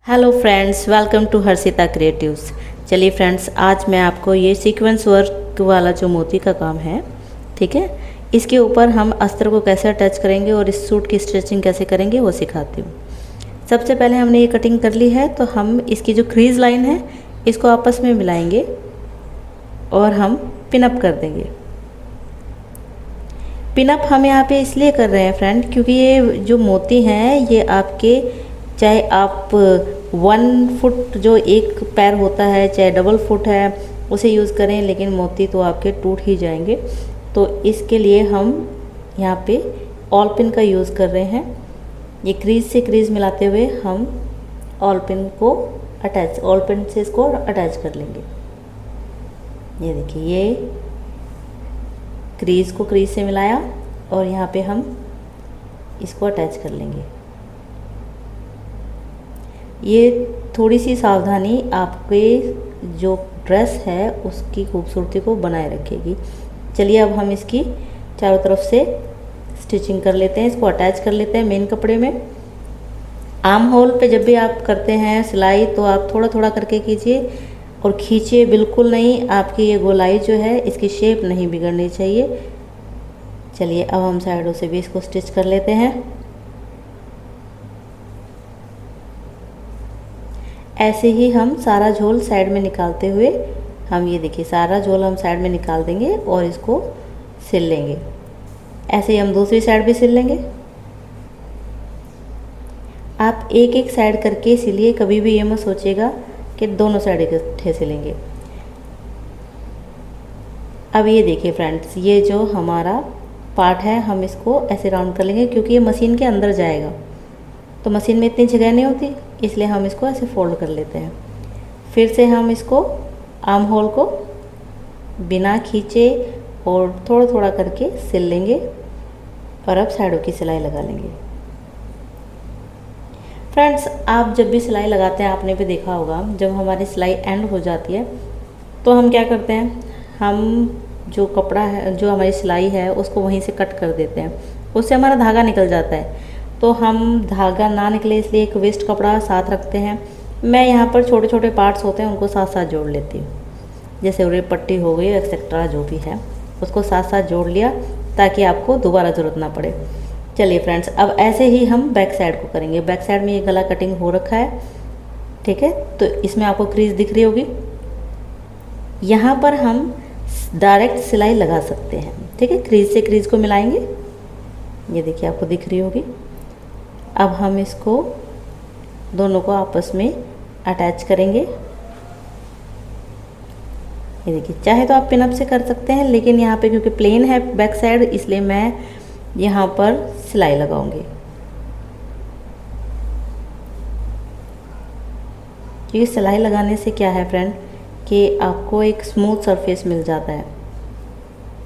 Hello friends, welcome to Harshita creatives. चलिए friends, आज मैं आपको ये सीक्वेंस वर्क वाला जो मोती का काम है, ठीक है, इसके ऊपर हम अस्तर को कैसे अटैच करेंगे और इस सूट की स्टिचिंग कैसे करेंगे वो सिखाती हूँ। सबसे पहले हमने ये कटिंग कर ली है, तो हम इसकी जो क्रीज लाइन है इसको आपस में मिलाएंगे और हम पिनअप कर देंगे। पिनअप हम यहाँ पे इसलिए कर रहे हैं फ्रेंड, क्योंकि ये जो मोती हैं ये आपके, चाहे आप 1 फुट जो एक पैर होता है, चाहे डबल फुट है, उसे यूज़ करें, लेकिन मोती तो आपके टूट ही जाएंगे। तो इसके लिए हम यहाँ पे ऑल पिन का यूज़ कर रहे हैं। ये क्रीज से क्रीज मिलाते हुए हम ऑल पिन को ऑल पिन से इसको अटैच कर लेंगे। ये देखिए, ये क्रीज को क्रीज से मिलाया और यहाँ पे हम इसको अटैच कर लेंगे। ये थोड़ी सी सावधानी आपके जो ड्रेस है उसकी खूबसूरती को बनाए रखेगी। चलिए अब हम इसकी चारों तरफ से स्टिचिंग कर लेते हैं, इसको अटैच कर लेते हैं मेन कपड़े में। आर्म होल पे जब भी आप करते हैं सिलाई तो आप थोड़ा थोड़ा करके कीजिए और खींचिए बिल्कुल नहीं। आपकी ये गोलाई जो है इसकी शेप नहीं बिगड़नी चाहिए। चलिए अब हम साइडों से भी इसको स्टिच कर लेते हैं। ऐसे ही हम सारा झोल साइड में निकालते हुए, हम ये देखिए सारा झोल हम साइड में निकाल देंगे और इसको सिल लेंगे। ऐसे ही हम दूसरी साइड भी सिल लेंगे। आप एक एक साइड करके सिलिए, कभी भी ये मत सोचिएगा कि दोनों साइड इकट्ठे सिलेंगे। अब ये देखिए फ्रेंड्स, ये जो हमारा पार्ट है हम इसको ऐसे राउंड कर लेंगे, क्योंकि ये मशीन के अंदर जाएगा तो मशीन में इतनी जगह नहीं होती, इसलिए हम इसको ऐसे फोल्ड कर लेते हैं। फिर से हम इसको आर्म होल को बिना खींचे और थोड़ा थोड़ा करके सिल लेंगे और अब साइडों की सिलाई लगा लेंगे। फ्रेंड्स, आप जब भी सिलाई लगाते हैं आपने भी देखा होगा, जब हमारी सिलाई एंड हो जाती है तो हम क्या करते हैं, हम जो कपड़ा है, जो हमारी सिलाई है, उसको वहीं से कट कर देते हैं। उससे हमारा धागा निकल जाता है। तो हम धागा ना निकले इसलिए एक वेस्ट कपड़ा साथ रखते हैं। मैं यहाँ पर छोटे छोटे पार्ट्स होते हैं उनको साथ साथ जोड़ लेती हूँ, जैसे उरे पट्टी हो गई एक्सेट्रा जो भी है उसको साथ साथ जोड़ लिया ताकि आपको दोबारा ज़रूरत ना पड़े। चलिए फ्रेंड्स, अब ऐसे ही हम बैक साइड को करेंगे। बैक साइड में ये गला कटिंग हो रखा है, ठीक है, तो इसमें आपको क्रीज दिख रही होगी। यहाँ पर हम डायरेक्ट सिलाई लगा सकते हैं, ठीक है, क्रीज से क्रीज को मिलाएंगे। ये देखिए आपको दिख रही होगी। अब हम इसको दोनों को आपस में अटैच करेंगे। ये देखिए, चाहे तो आप पिनअप से कर सकते हैं, लेकिन यहाँ पे क्योंकि प्लेन है बैक साइड इसलिए मैं यहाँ पर सिलाई लगाऊंगी। क्योंकि सिलाई लगाने से क्या है फ्रेंड कि आपको एक स्मूथ सरफेस मिल जाता है।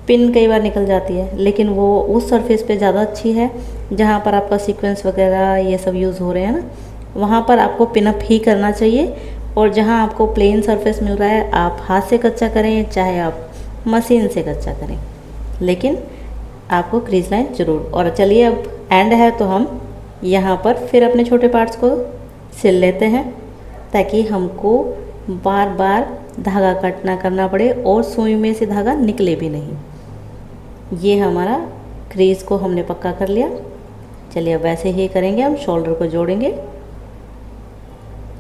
पिन कई बार निकल जाती है, लेकिन वो उस सरफेस पे ज़्यादा अच्छी है जहाँ पर आपका सीक्वेंस वगैरह ये सब यूज़ हो रहे हैं ना, वहाँ पर आपको पिनअप ही करना चाहिए। और जहाँ आपको प्लेन सरफेस मिल रहा है आप हाथ से कच्चा करें चाहे आप मशीन से कच्चा करें, लेकिन आपको क्रीज लाइन ज़रूर। और चलिए अब एंड है तो हम यहाँ पर फिर अपने छोटे पार्ट्स को सिल लेते हैं ताकि हमको बार बार धागा कट ना करना पड़े और सुई में से धागा निकले भी नहीं। ये हमारा क्रीज को हमने पक्का कर लिया। चलिए अब वैसे ही करेंगे, हम शोल्डर को जोड़ेंगे।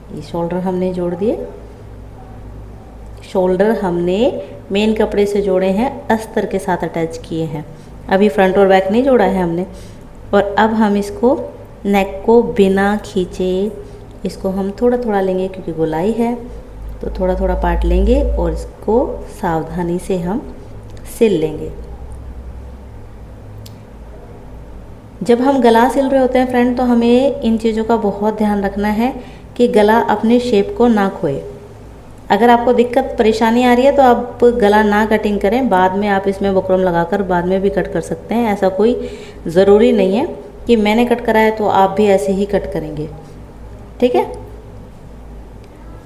ये शोल्डर हमने जोड़ दिए। शोल्डर हमने मेन कपड़े से जोड़े हैं, अस्तर के साथ अटैच किए हैं, अभी फ्रंट और बैक नहीं जोड़ा है हमने। और अब हम इसको नेक को बिना खींचे इसको हम थोड़ा थोड़ा लेंगे, क्योंकि गोलाई है तो थोड़ा थोड़ा पार्ट लेंगे और इसको सावधानी से हम सिल लेंगे। जब हम गला सिल रहे होते हैं फ्रेंड तो हमें इन चीज़ों का बहुत ध्यान रखना है कि गला अपने शेप को ना खोए। अगर आपको दिक्कत परेशानी आ रही है तो आप गला ना कटिंग करें, बाद में आप इसमें बुकरम लगाकर बाद में भी कट कर सकते हैं। ऐसा कोई ज़रूरी नहीं है कि मैंने कट करा है तो आप भी ऐसे ही कट करेंगे, ठीक है।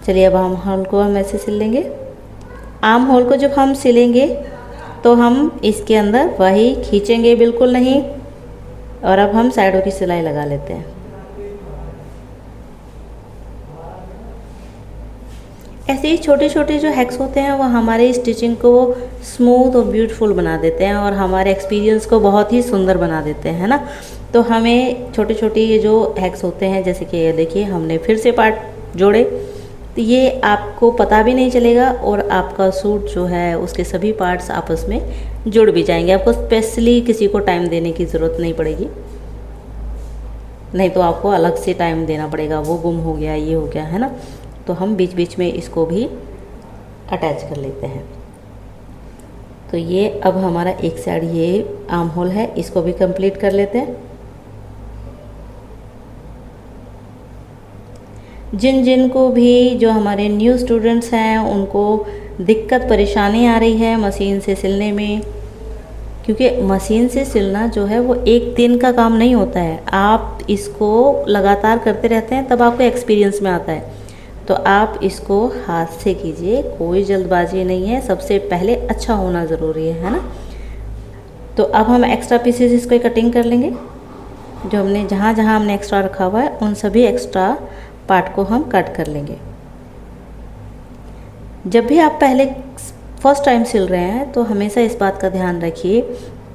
चलिए अब आर्म होल को हम ऐसे सिल लेंगे। आर्म होल को जब हम सिलेंगे तो हम इसके अंदर वही खींचेंगे बिल्कुल नहीं। और अब हम साइडों की सिलाई लगा लेते हैं। ऐसे ही छोटे छोटे जो हैक्स होते हैं वो हमारे स्टिचिंग को स्मूथ और ब्यूटीफुल बना देते हैं और हमारे एक्सपीरियंस को बहुत ही सुंदर बना देते हैं, है ना। तो हमें छोटे छोटे ये जो हैक्स होते हैं, जैसे कि ये देखिए हमने फिर से पार्ट जोड़े, तो ये आपको पता भी नहीं चलेगा और आपका सूट जो है उसके सभी पार्ट्स आपस में जुड़ भी जाएंगे। आपको स्पेशली किसी को टाइम देने की ज़रूरत नहीं पड़ेगी, नहीं तो आपको अलग से टाइम देना पड़ेगा, वो गुम हो गया, ये हो गया, है ना। तो हम बीच बीच में इसको भी अटैच कर लेते हैं। तो ये अब हमारा एक साइड ये आर्म होल है, इसको भी कंप्लीट कर लेते हैं। जिन जिन को भी, जो हमारे न्यू स्टूडेंट्स हैं, उनको दिक्कत परेशानी आ रही है मशीन से सिलने में, क्योंकि मशीन से सिलना जो है वो एक दिन का काम नहीं होता है, आप इसको लगातार करते रहते हैं तब आपको एक्सपीरियंस में आता है। तो आप इसको हाथ से कीजिए, कोई जल्दबाजी नहीं है, सबसे पहले अच्छा होना ज़रूरी है ना। तो अब हम एक्स्ट्रा पीसेस इसको कटिंग कर लेंगे। जो हमने जहाँ जहाँ हमने एक्स्ट्रा रखा हुआ है उन सभी एक्स्ट्रा पार्ट को हम कट कर लेंगे। जब भी आप पहले फर्स्ट टाइम सिल रहे हैं तो हमेशा इस बात का ध्यान रखिए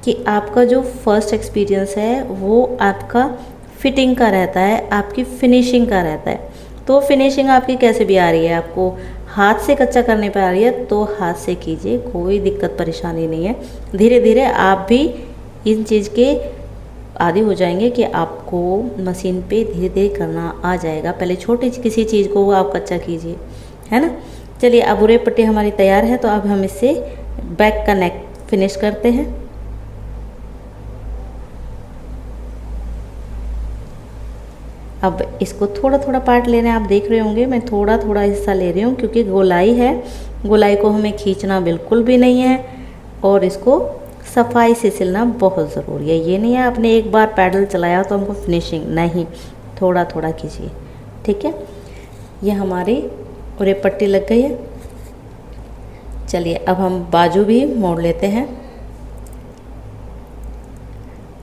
कि आपका जो फर्स्ट एक्सपीरियंस है वो आपका फिटिंग का रहता है, आपकी फिनिशिंग का रहता है। तो फिनिशिंग आपकी कैसे भी आ रही है, आपको हाथ से कच्चा करने पे आ रही है तो हाथ से कीजिए, कोई दिक्कत परेशानी नहीं है। धीरे धीरे आप भी इन चीज़ के आदी हो जाएंगे कि आपको मशीन पे धीरे धीरे करना आ जाएगा। पहले छोटी किसी चीज़ को वो आप कच्चा कीजिए, है ना। चलिए अब उरे पट्टी हमारी तैयार है, तो अब हम इससे बैक का नेक फिनिश करते हैं। अब इसको थोड़ा थोड़ा पार्ट लेना है, आप देख रहे होंगे मैं थोड़ा थोड़ा हिस्सा ले रही हूँ क्योंकि गोलाई है, गोलाई को हमें खींचना बिल्कुल भी नहीं है और इसको सफाई से सिलना बहुत ज़रूरी है। ये नहीं है आपने एक बार पैडल चलाया तो हमको फिनिशिंग, नहीं, थोड़ा थोड़ा कीजिए, ठीक है। ये हमारी उरे पट्टी लग गई है। चलिए अब हम बाजू भी मोड़ लेते हैं।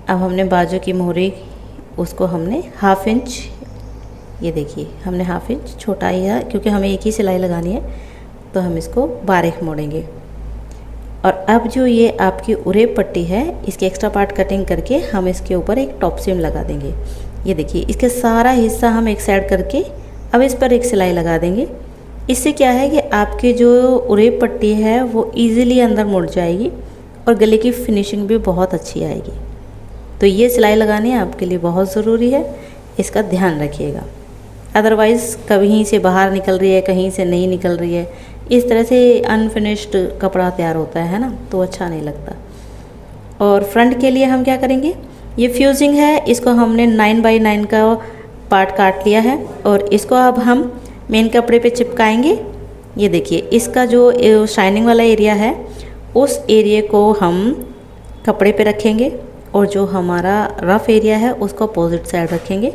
अब हमने बाजू की मोहरी, उसको हमने हाफ इंच, ये देखिए हमने हाफ इंच छोटा ही है क्योंकि हमें एक ही सिलाई लगानी है, तो हम इसको बारीक मोड़ेंगे। और अब जो ये आपकी उरे पट्टी है इसके एक्स्ट्रा पार्ट कटिंग करके हम इसके ऊपर एक टॉप सीम लगा देंगे। ये देखिए इसके सारा हिस्सा हम एक साइड करके अब इस पर एक सिलाई लगा देंगे। इससे क्या है कि आपकी जो उरे पट्टी है वो इजीली अंदर मुड़ जाएगी और गले की फिनिशिंग भी बहुत अच्छी आएगी। तो ये सिलाई लगानी आपके लिए बहुत ज़रूरी है, इसका ध्यान रखिएगा। अदरवाइज़ कहीं से बाहर निकल रही है, कहीं से नहीं निकल रही है, इस तरह से अनफिनिश्ड कपड़ा तैयार होता है ना, तो अच्छा नहीं लगता। और फ्रंट के लिए हम क्या करेंगे, ये फ्यूजिंग है, इसको हमने 9x9 का पार्ट काट लिया है और इसको अब हम मेन कपड़े पे चिपकाएंगे। ये देखिए इसका जो शाइनिंग वाला एरिया है उस एरिया को हम कपड़े पे रखेंगे और जो हमारा रफ़ एरिया है उसको अपोजिट साइड रखेंगे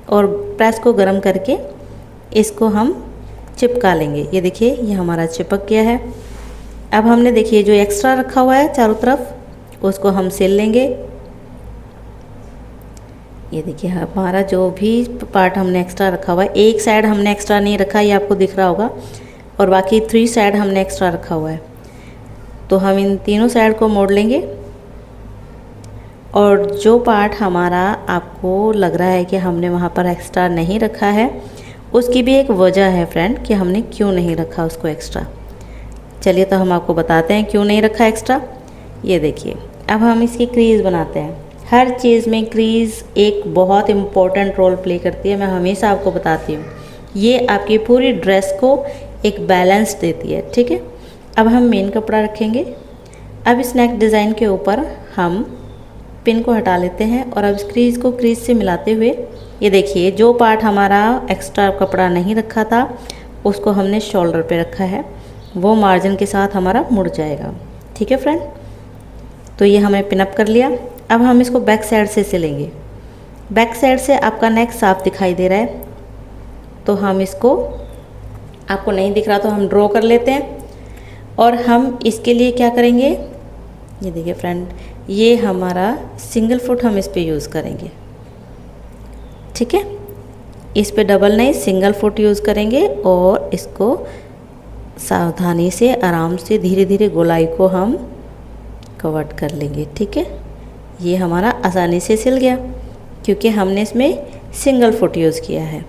और प्रेस को गर्म करके इसको हम चिपका लेंगे। ये देखिए ये हमारा चिपक गया है। अब हमने देखिए जो एक्स्ट्रा रखा हुआ है चारों तरफ उसको हम सिल लेंगे। ये देखिए हमारा जो भी पार्ट हमने एक्स्ट्रा रखा हुआ है, एक साइड हमने एक्स्ट्रा नहीं रखा, ये आपको दिख रहा होगा, और बाकी 3 साइड हमने एक्स्ट्रा रखा हुआ है। तो हम इन तीनों साइड को मोड़ लेंगे और जो पार्ट हमारा आपको लग रहा है कि हमने वहाँ पर एक्स्ट्रा नहीं रखा है उसकी भी एक वजह है फ्रेंड कि हमने क्यों नहीं रखा उसको एक्स्ट्रा। चलिए तो हम आपको बताते हैं क्यों नहीं रखा एक्स्ट्रा। ये देखिए अब हम इसकी क्रीज़ बनाते हैं। हर चीज़ में क्रीज़ एक बहुत इम्पोर्टेंट रोल प्ले करती है, मैं हमेशा आपको बताती हूँ। ये आपकी पूरी ड्रेस को एक बैलेंस देती है, ठीक है। अब हम मेन कपड़ा रखेंगे। अब इस नेक डिज़ाइन के ऊपर हम पिन को हटा लेते हैं और अब इस क्रीज़ को क्रीज़ से मिलाते हुए ये देखिए जो पार्ट हमारा एक्स्ट्रा कपड़ा नहीं रखा था उसको हमने शोल्डर पे रखा है, वो मार्जिन के साथ हमारा मुड़ जाएगा, ठीक है फ्रेंड। तो ये हमें पिन अप कर लिया। अब हम इसको बैक साइड से सिलेंगे। बैक साइड से आपका नेक साफ दिखाई दे रहा है, तो हम इसको, आपको नहीं दिख रहा तो हम ड्रॉ कर लेते हैं। और हम इसके लिए क्या करेंगे, ये देखिए फ्रेंड, ये हमारा सिंगल फुट हम इस पे यूज़ करेंगे, ठीक है। इस पे डबल नहीं, सिंगल फुट यूज़ करेंगे और इसको सावधानी से आराम से धीरे धीरे गोलाई को हम कवर कर लेंगे। ठीक है, ये हमारा आसानी से सिल गया क्योंकि हमने इसमें सिंगल फुट यूज़ किया है।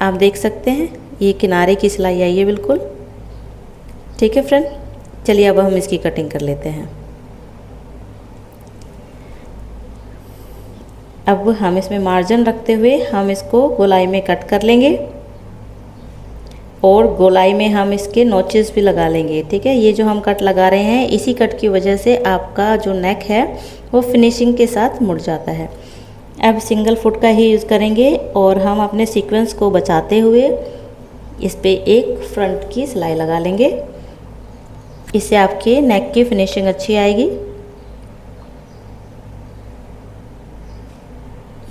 आप देख सकते हैं ये किनारे की सिलाई आई है बिल्कुल। ठीक है फ्रेंड, चलिए अब हम इसकी कटिंग कर लेते हैं। अब हम इसमें मार्जिन रखते हुए हम इसको गोलाई में कट कर लेंगे और गोलाई में हम इसके नोचेस भी लगा लेंगे। ठीक है, ये जो हम कट लगा रहे हैं इसी कट की वजह से आपका जो नेक है वो फिनिशिंग के साथ मुड़ जाता है। अब सिंगल फुट का ही यूज़ करेंगे और हम अपने सीक्वेंस को बचाते हुए इस पे एक फ्रंट की सिलाई लगा लेंगे। इससे आपके नेक की फिनिशिंग अच्छी आएगी।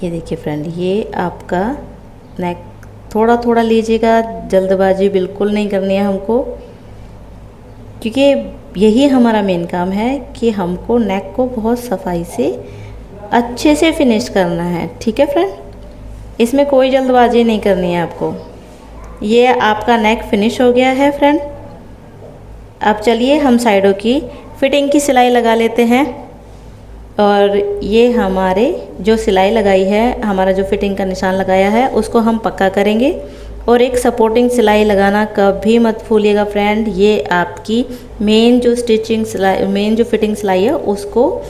ये देखिए फ्रेंड, ये आपका नेक थोड़ा थोड़ा लीजिएगा, जल्दबाजी बिल्कुल नहीं करनी है हमको, क्योंकि यही हमारा मेन काम है कि हमको नेक को बहुत सफाई से अच्छे से फिनिश करना है। ठीक है फ्रेंड, इसमें कोई जल्दबाजी नहीं करनी है आपको। ये आपका नेक फिनिश हो गया है फ्रेंड। अब चलिए हम साइडों की फिटिंग की सिलाई लगा लेते हैं। और ये हमारे जो सिलाई लगाई है, हमारा जो फिटिंग का निशान लगाया है उसको हम पक्का करेंगे। और एक सपोर्टिंग सिलाई लगाना कभी मत भूलिएगा फ्रेंड। ये आपकी मेन जो स्टिचिंग सिलाई, मेन जो फिटिंग सिलाई है उसको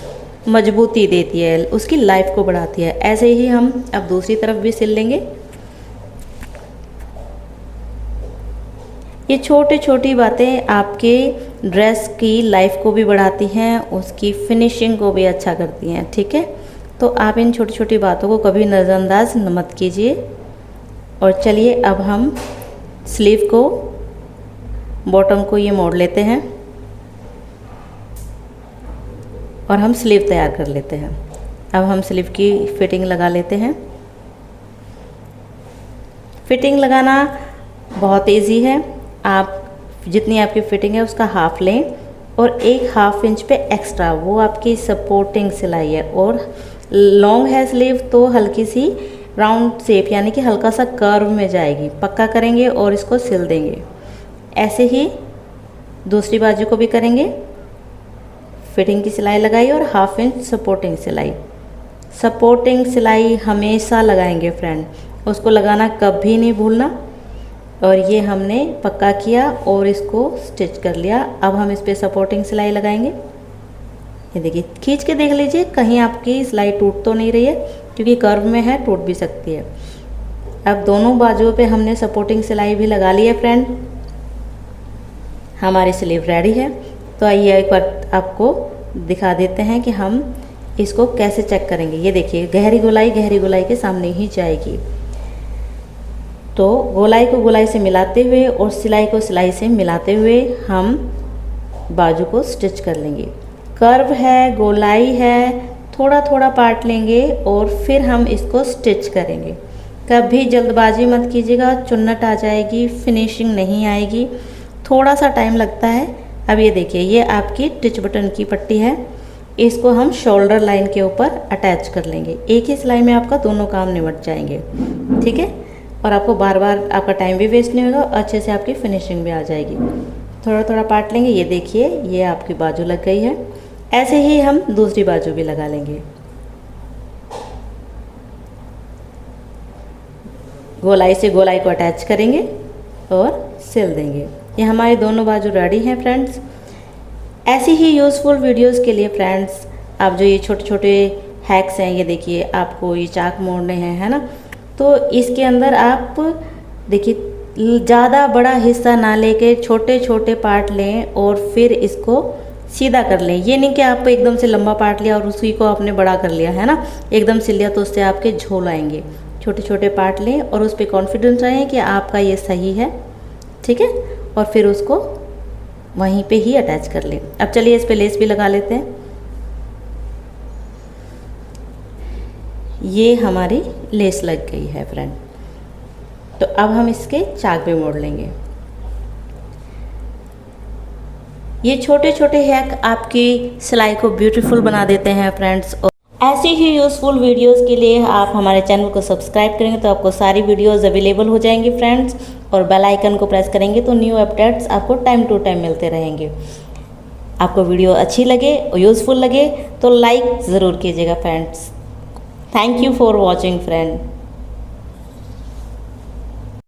मजबूती देती है, उसकी लाइफ को बढ़ाती है। ऐसे ही हम अब दूसरी तरफ भी सिल लेंगे। ये छोटी छोटी बातें आपके ड्रेस की लाइफ को भी बढ़ाती हैं, उसकी फिनिशिंग को भी अच्छा करती हैं। ठीक है, तो आप इन छोटी छोटी बातों को कभी नज़रअंदाज मत कीजिए। और चलिए अब हम स्लीव को, बॉटम को ये मोड़ लेते हैं और हम स्लीव तैयार कर लेते हैं। अब हम स्लीव की फिटिंग लगा लेते हैं। फिटिंग लगाना बहुत इजी है। आप जितनी आपकी फिटिंग है उसका हाफ लें और 1/2 इंच पे एक्स्ट्रा, वो आपकी सपोर्टिंग सिलाई है। और लॉन्ग है स्लीव तो हल्की सी राउंड शेप यानी कि हल्का सा कर्व में जाएगी। पक्का करेंगे और इसको सिल देंगे। ऐसे ही दूसरी बाजू को भी करेंगे। फिटिंग की सिलाई लगाई और 1/2 इंच सपोर्टिंग सिलाई। सपोर्टिंग सिलाई हमेशा लगाएंगे फ्रेंड, उसको लगाना कभी नहीं भूलना। और ये हमने पक्का किया और इसको स्टिच कर लिया। अब हम इस पे सपोर्टिंग सिलाई लगाएंगे। ये देखिए, खींच के देख लीजिए कहीं आपकी सिलाई टूट तो नहीं रही है, क्योंकि कर्व में है, टूट भी सकती है। अब दोनों बाजुओं पे हमने सपोर्टिंग सिलाई भी लगा ली है फ्रेंड। हमारी स्लीव रेडी है। तो आइए एक बार आपको दिखा देते हैं कि हम इसको कैसे चेक करेंगे। ये देखिए, गहरी गोलाई के सामने ही जाएगी। तो गोलाई को गोलाई से मिलाते हुए और सिलाई को सिलाई से मिलाते हुए हम बाजू को स्टिच कर लेंगे। कर्व है, गोलाई है, थोड़ा थोड़ा पार्ट लेंगे और फिर हम इसको स्टिच करेंगे। कभी जल्दबाजी मत कीजिएगा, चुन्नट आ जाएगी, फिनिशिंग नहीं आएगी, थोड़ा सा टाइम लगता है। अब ये देखिए, ये आपकी टिच बटन की पट्टी है, इसको हम शोल्डर लाइन के ऊपर अटैच कर लेंगे। एक ही सिलाई में आपका दोनों काम निपट जाएंगे। ठीक है, और आपको बार बार आपका टाइम भी वेस्ट नहीं होगा, अच्छे से आपकी फिनिशिंग भी आ जाएगी। थोड़ा थोड़ा पार्ट लेंगे। ये देखिए, ये आपकी बाजू लग गई है। ऐसे ही हम दूसरी बाजू भी लगा लेंगे। गोलाई से गोलाई को अटैच करेंगे और सिल देंगे। ये हमारी दोनों बाजू रेडी हैं फ्रेंड्स। ऐसी ही यूज़फुल वीडियोस के लिए फ्रेंड्स, आप जो ये छोटे छोटे हैक्स हैं, ये देखिए, आपको ये चाक मोड़ने हैं, है ना, तो इसके अंदर आप देखिए ज़्यादा बड़ा हिस्सा ना लेके छोटे छोटे पार्ट लें और फिर इसको सीधा कर लें। ये नहीं कि आप एकदम से लंबा पार्ट लिया और उसी को आपने बड़ा कर लिया, है ना, एकदम से लिया तो उससे आपके झोल आएंगे। छोटे छोटे पार्ट लें और उस पर कॉन्फिडेंस रहें कि आपका ये सही है। ठीक है, और फिर उसको वहीं पे ही अटैच कर लें। अब चलिए इस पे लेस भी लगा लेते हैं। ये हमारी लेस लग गई है फ्रेंड। तो अब हम इसके चाक भी मोड़ लेंगे। ये छोटे छोटे हैक आपकी सिलाई को ब्यूटीफुल बना देते हैं फ्रेंड्स। ऐसी ही यूज़फुल वीडियोस के लिए आप हमारे चैनल को सब्सक्राइब करेंगे तो आपको सारी वीडियोस अवेलेबल हो जाएंगी फ्रेंड्स, और बेल आइकन को प्रेस करेंगे तो न्यू अपडेट्स आपको टाइम टू टाइम मिलते रहेंगे। आपको वीडियो अच्छी लगे और यूज़फुल लगे तो लाइक ज़रूर कीजिएगा friends. Thank you for watching friend.